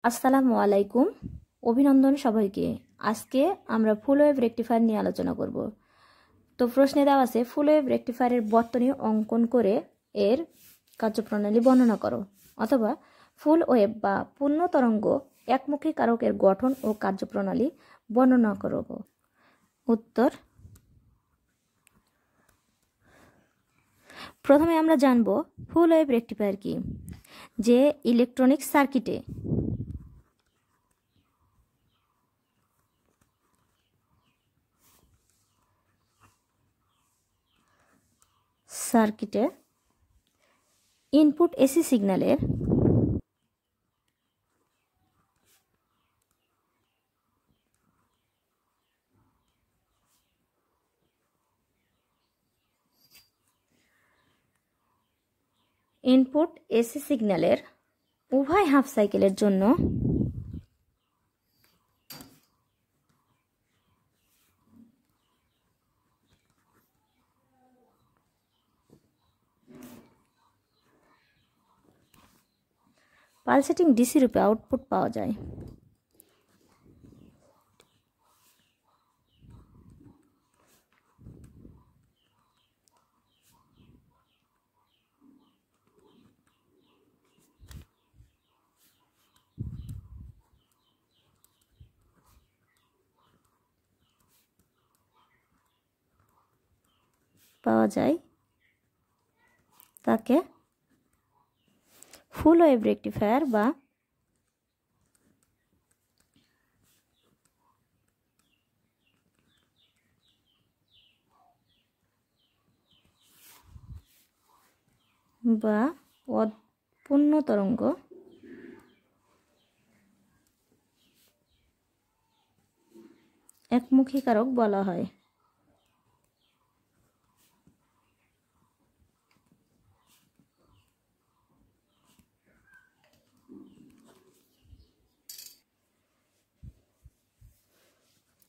আসসালামু আলাইকুম। অভিনন্দন সবাইকে। আজকে আমরা ফুল ওয়েভ রেকটিফায়ার নিয়ে আলোচনা করব। তো প্রশ্নে দেওয়া আছে ফুল ওয়েভ রেকটিফায়ারের বর্তনী অঙ্কন করে এর কার্যপ্রণালী বর্ণনা করো, অথবা ফুল ওয়েভ বা পূর্ণ তরঙ্গ একমুখী কারকের গঠন ও কার্যপ্রণালী বর্ণনা করো। উত্তর, প্রথমে আমরা জানব ফুল ওয়েভ রেকটিফায়ার কি। যে ইলেকট্রনিক সার্কিটে ইনপুট এসি সিগন্যালের উভয় হাফ সাইকেলের জন্য পালসেটিং ডিসি রূপে আউটপুট পাওয়া যায়। তাকে ফুল ওয়েভ রেকটিফায়ার বা পূর্ণ তরঙ্গ একমুখী কারক বলা হয়।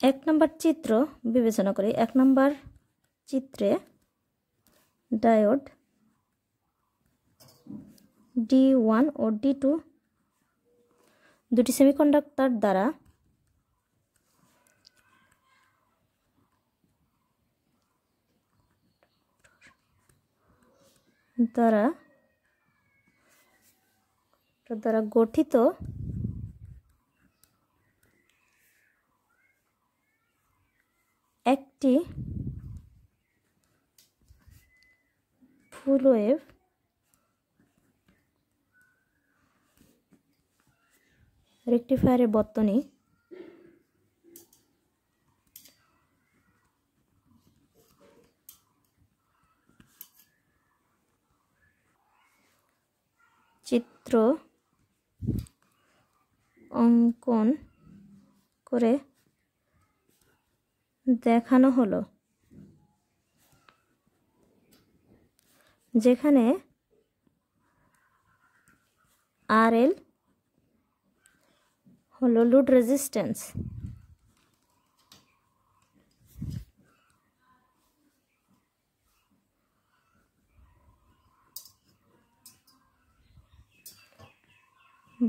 এক নম্বর চিত্র বিবেচনা করি। এক নম্বর চিত্রে ডায়োড D1 ও D2 দুটি সেমিকন্ডাক্টর দ্বারা গঠিত একটি ফুল ওয়েভ রেকটিফায়ারের বর্তনী চিত্র অঙ্কন করে দেখানো হলো, যেখানে RL হলো লোড রেজিস্ট্যান্স,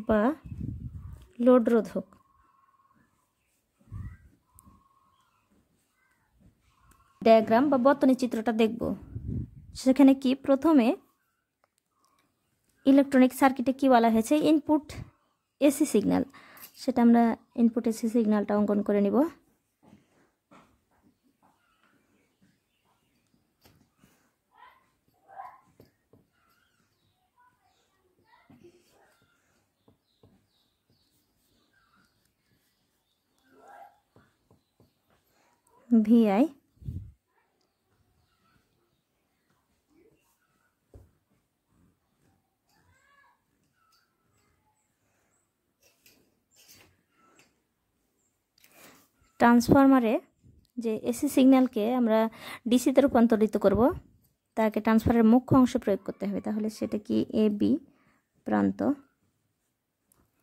বা লোড রোধক। ডায়াগ্রাম বা বর্তনী চিত্রটা দেখব। সেখানে কি প্রথমে ইলেকট্রনিক সার্কিটে কি বলা হয়েছে, ইনপুট এসি সিগন্যাল। সেটা আমরা ইনপুট এসি সিগন্যালটা অঙ্কন করে নিব। VI ট্রান্সফরমারে যে এসি সিগন্যালকে আমরা ডিসিতে রূপান্তরিত করব, তাকে ট্রান্সফারের মুখ্য অংশ প্রয়োগ করতে হবে। তাহলে সেটা কি AB প্রান্ত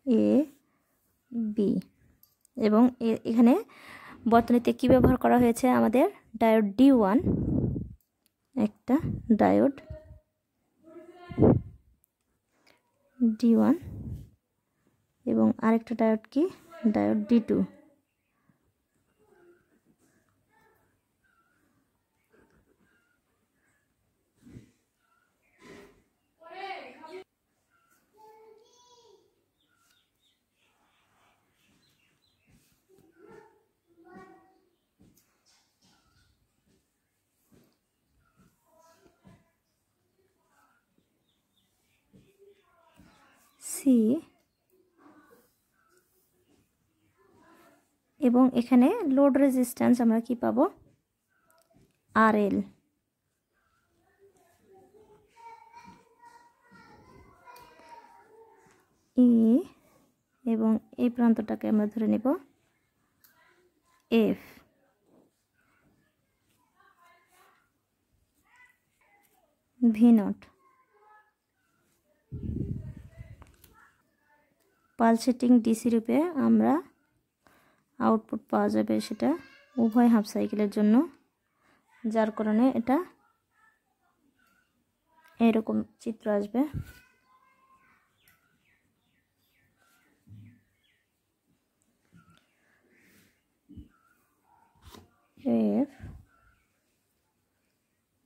AB, এবং এখানে বর্তনীতে কি ব্যবহার করা হয়েছে, আমাদের ডায়োড D1, একটা ডায়োড D1 এবং আরেকটা ডায়োড কি, ডায়োড D2। সি এবং এখানে লোড রেজিস্ট্যান্স আমরা কি পাবো, RL। ই এবং এই প্রান্তটাকে আমরা ধরে নেব F। V0 পালসেটিং ডিসি রূপে আমরা আউটপুট পাওয়া যাবে, সেটা উভয় হাফ সাইকেলের জন্য, যার কারণে এটা এরকম চিত্র আসবে। F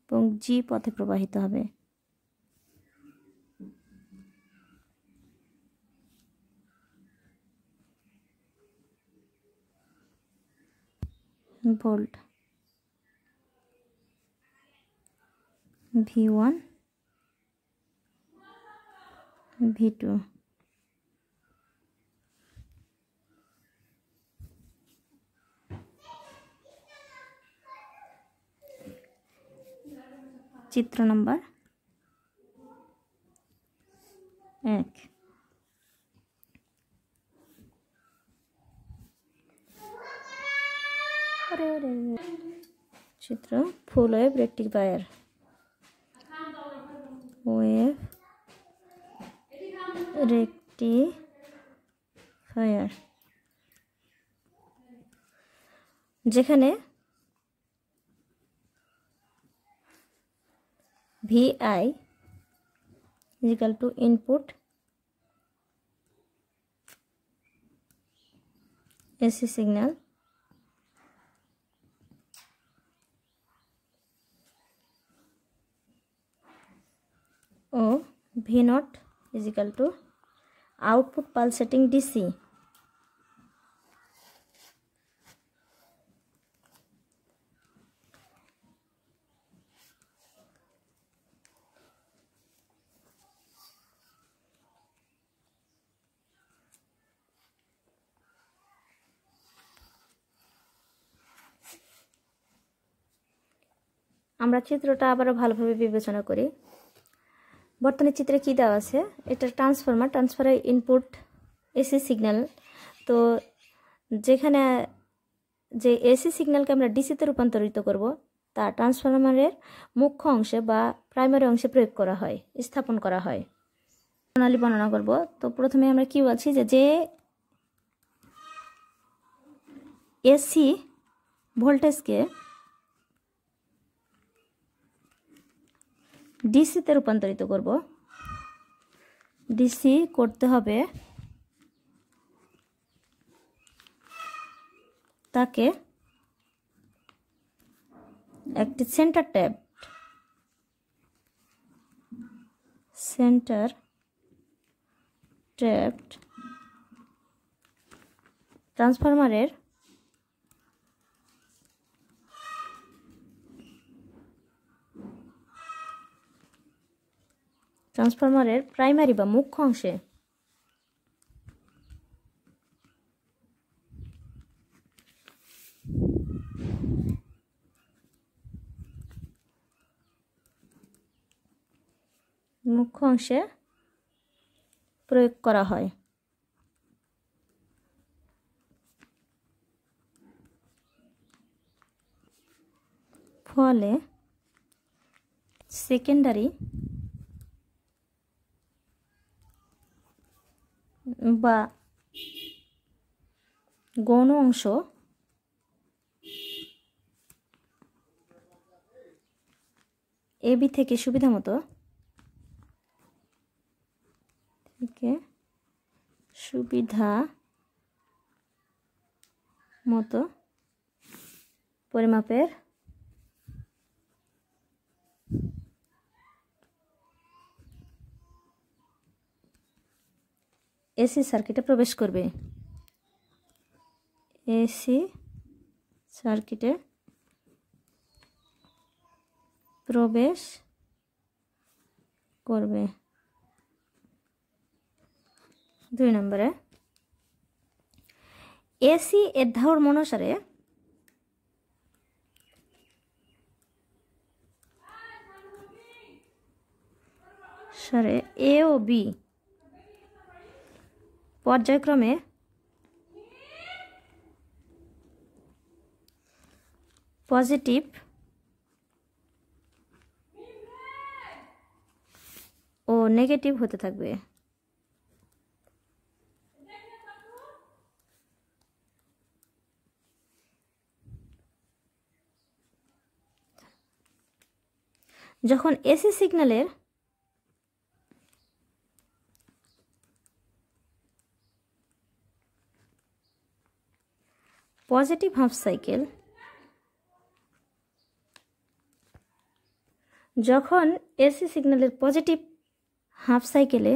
এবং G পথে প্রবাহিত হবে। Volt V1 V2। চিত্র নাম্বার 1। চিত্র full wave rectifier. Wave rectifier যেখানে VI equal to input AC signal ও V0 is equal to output pulsating DC। আমরা চিত্রটা আবারও ভালোভাবে বিবেচনা করি। বর্তমানে চিত্রে কি দেওয়া আছে, এটা ট্রান্সফারের ইনপুট এসি সিগন্যাল। তো যেখানে যে এসি সিগন্যালকে আমরা ডিসিতে রূপান্তরিত করব, তা ট্রান্সফরমারের মুখ্য অংশে বা প্রাইমারি অংশে প্রয়োগ করা হয়, স্থাপন করা হয়। প্রণালী বর্ণনা করব। তো প্রথমে আমরা কি বলছি, যে এসি ভোল্টেজকে ডিসিতে রূপান্তরিত করব, ডিসি করতে হবে তাকে একটি সেন্টার ট্যাপড ট্রান্সফরমারের প্রাইমারি বা মুখ্য অংশে প্রয়োগ করা হয়। ফলে সেকেন্ডারি বা গৌণ অংশ এবি থেকে সুবিধা মতো পরিমাপের এসি সার্কিটে প্রবেশ করবে। এসি সার্কিটে প্রবেশ করবে। 2 নম্বরে এসি এর ধর্ম অনুসারে এ ও বি পর্যায়ক্রমে পজিটিভ ও নেগেটিভ হতে থাকবে। যখন এসি সিগন্যালের পজিটিভ হাফ সাইকেল যখন এসি সিগন্যালের পজিটিভ হাফ সাইকেলে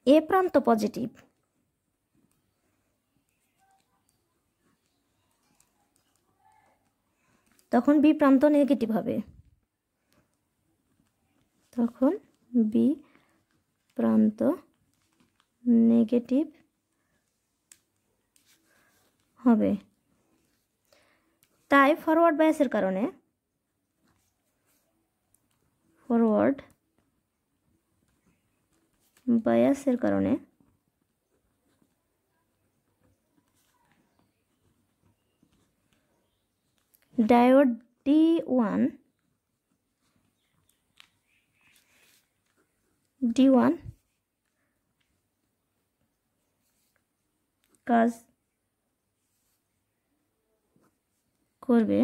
এ প্রান্ত পজিটিভ তখন বি প্রান্ত নেগেটিভ হবে। তখন বি প্রান্ত নেগেটিভ হবে। তাই ফরওয়ার্ড বায়াসের কারণে ডায়োড D1 কাজ করবে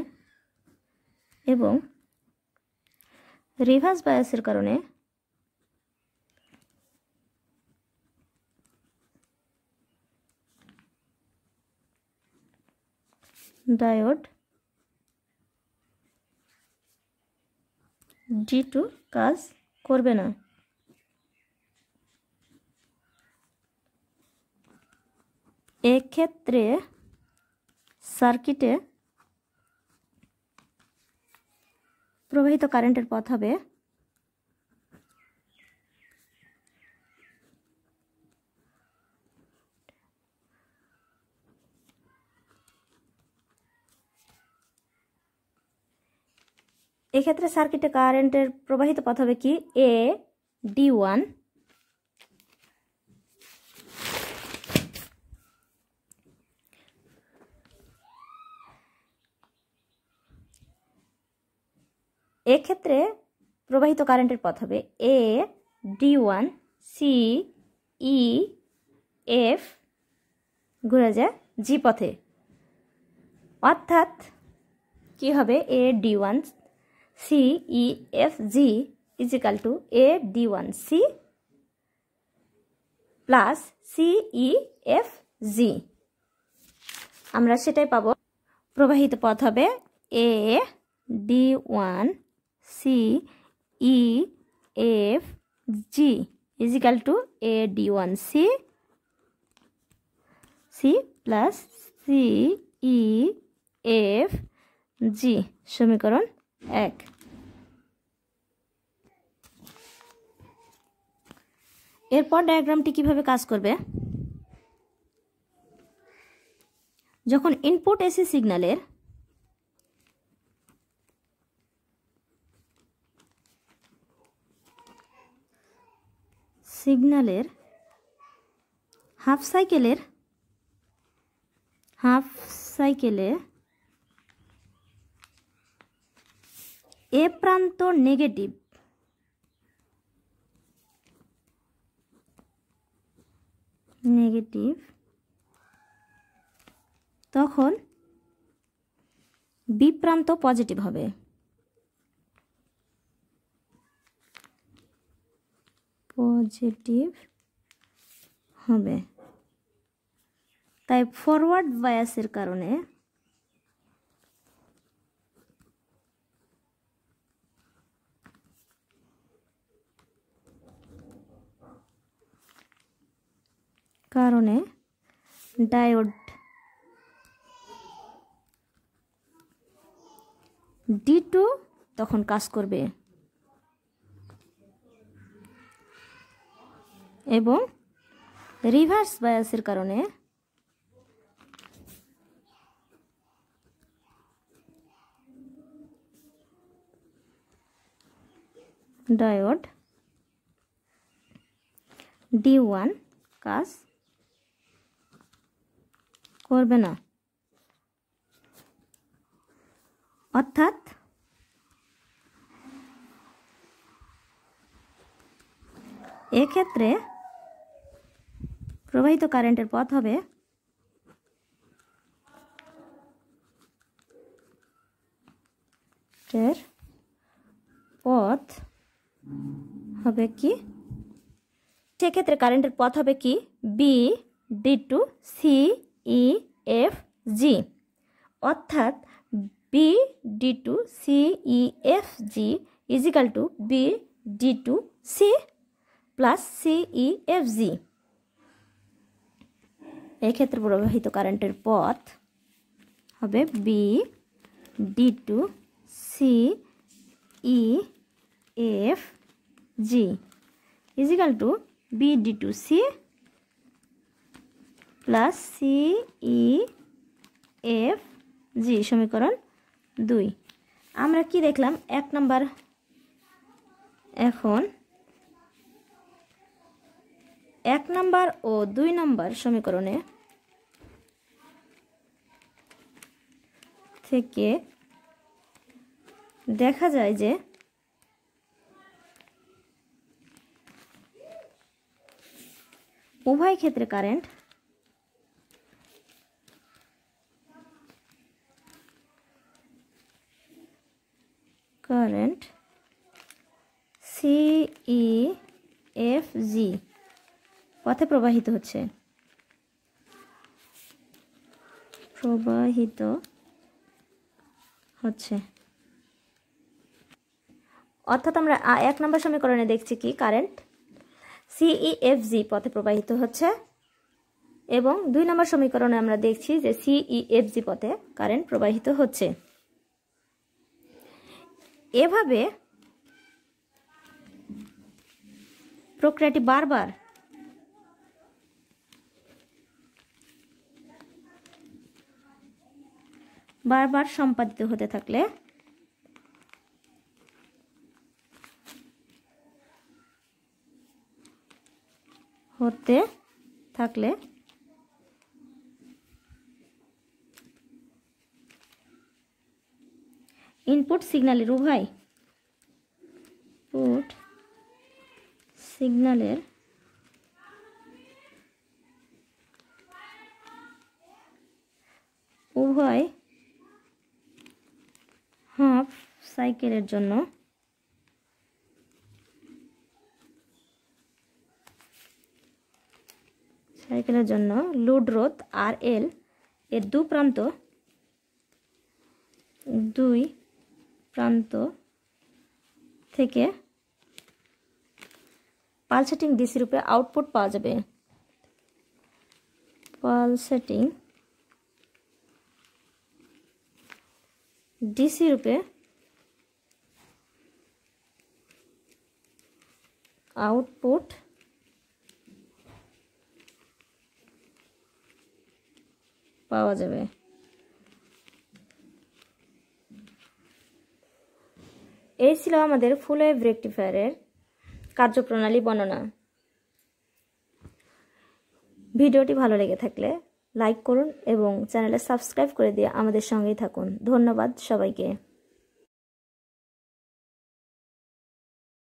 এবং রিভার্স বায়াসের কারণে ডায়োড D2 কাজ করবে না। এক্ষেত্রে সার্কিটে প্রবাহিত কারেন্টের পথ হবে এক্ষেত্রে সার্কিটে কারেন্টের প্রবাহিত পথ হবে কি এ D1 এক্ষেত্রে প্রবাহিত কারেন্টের পথ হবে A D1 C E F ঘুরে যায় জি পথে। অর্থাৎ কি হবে A D1 C E F G is equal to A D1 C plus C E F G. আমরা সেটাই পাবো। প্রবাহিত পথ হবে A D1 C E F G is equal to A D1 C plus C E F G. সমীকরণ 1। এরপর ডায়াগ্রামটি কিভাবে কাজ করবে? যখন ইনপুট এসি সিগন্যালের হাফ সাইকেলে এ প্রান্ত নেগেটিভ তখন বি প্রান্ত পজিটিভ হবে। পজিটিভ হবে। তাই ফরওয়ার্ড বায়াসের কারণে ডায়োড D2 তখন কাজ করবে এবং রিভার্স বায়াসের কারণে ডায়োড D1 কাজ করবে না। অর্থাৎ এক্ষেত্রে প্রবাহিত কারেন্টের পথ হবে কি, সেক্ষেত্রে কারেন্টের পথ হবে কি BD2 CEFG, অর্থাৎ BD2 CEFG equal to BD2 C plus CEFG। এক্ষেত্রে প্রবাহিত কারেন্টের পথ হবে BD2 CEFG equal to BD2 C plus CEFG, সমীকরণ 2। আমরা কি দেখলাম 1 নাম্বার। এখন 1 নাম্বার ও 2 নাম্বার সমীকরণে থেকে দেখা যায় যে উভয় ক্ষেত্রে কারেন্ট CEFG পথে প্রবাহিত হচ্ছে। অর্থাৎ আমরা 1 নম্বর সমীকরণে দেখছি কি কারেন্ট CEFG পথে প্রবাহিত হচ্ছে এবং 2 নম্বর সমীকরণে আমরা দেখছি যে CEFG পথে কারেন্ট প্রবাহিত হচ্ছে। এভাবে প্রক্রিয়াটি বারবার সম্পাদিত হতে থাকলে ইনপুট সিগন্যালের উভয় হাফ সাইকেলের জন্য লোড রোধ RL এর দুই প্রান্ত থেকে পালসেটিং ডিসি রূপে আউটপুট পাওয়া যাবে। পালসেটিং ডিসি রূপে আউটপুট পাওয়া যাবে। এই ছিল আমাদের ফুল ওয়েভ রেকটিফায়ারের কার্যপ্রণালী বর্ণনা। ভিডিওটি ভালো লেগে থাকলে লাইক করুন এবং চ্যানেলে সাবস্ক্রাইব করে দিয়ে আমাদের সঙ্গেই থাকুন। ধন্যবাদ সবাইকে।